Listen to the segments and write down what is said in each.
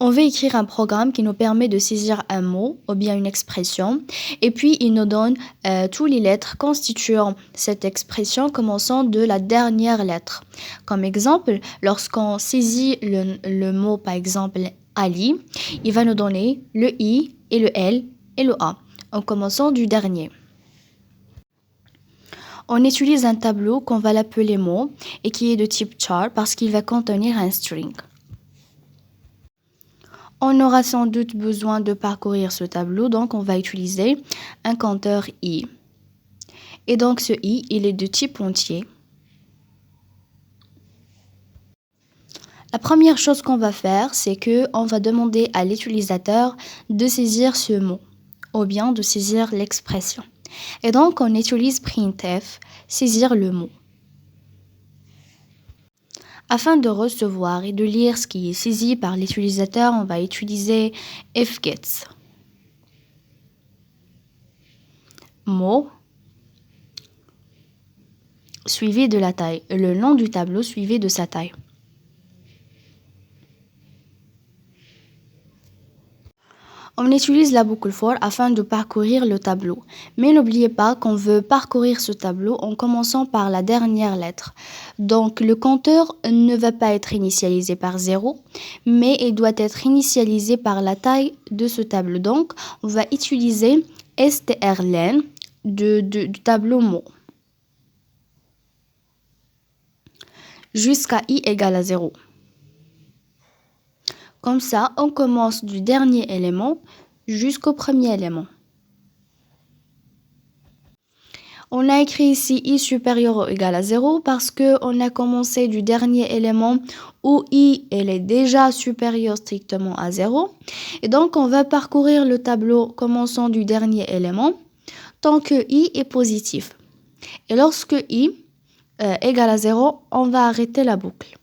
On va écrire un programme qui nous permet de saisir un mot ou bien une expression et puis il nous donne tous les lettres constituant cette expression commençant de la dernière lettre. Comme exemple, lorsqu'on saisit le mot par exemple Ali, il va nous donner le I et le L et le A en commençant du dernier. On utilise un tableau qu'on va l'appeler mot et qui est de type char parce qu'il va contenir un string. On aura sans doute besoin de parcourir ce tableau, donc on va utiliser un compteur i. Et donc ce i, il est de type entier. La première chose qu'on va faire, c'est que on va demander à l'utilisateur de saisir ce mot ou bien de saisir l'expression. Et donc on utilise printf, saisir le mot. Afin de recevoir et de lire ce qui est saisi par l'utilisateur, on va utiliser fgets. Mot suivi de la taille, le nom du tableau suivi de sa taille. On utilise la boucle for afin de parcourir le tableau. Mais n'oubliez pas qu'on veut parcourir ce tableau en commençant par la dernière lettre. Donc le compteur ne va pas être initialisé par 0, mais il doit être initialisé par la taille de ce tableau. Donc on va utiliser strlen du tableau mot jusqu'à i égale à 0. Comme ça, on commence du dernier élément jusqu'au premier élément. On a écrit ici i supérieur ou égal à 0 parce qu'on a commencé du dernier élément où i elle est déjà supérieur strictement à 0. Et donc, on va parcourir le tableau commençant du dernier élément tant que i est positif. Et lorsque i égale à 0, on va arrêter la boucle.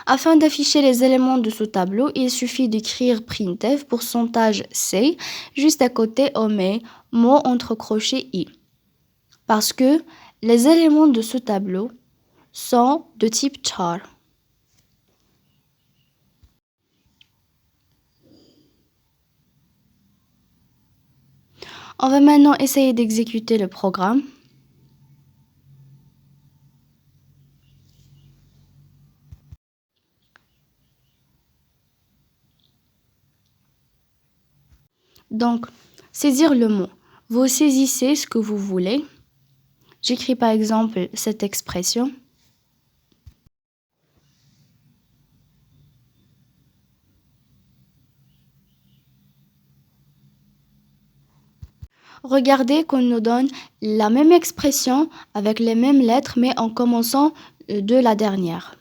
Afin d'afficher les éléments de ce tableau, il suffit d'écrire printf %c juste à côté on met mot entre crochets i. Parce que les éléments de ce tableau sont de type char. On va maintenant essayer d'exécuter le programme. Donc, saisir le mot. Vous saisissez ce que vous voulez. J'écris par exemple cette expression. Regardez qu'on nous donne la même expression avec les mêmes lettres mais en commençant de la dernière.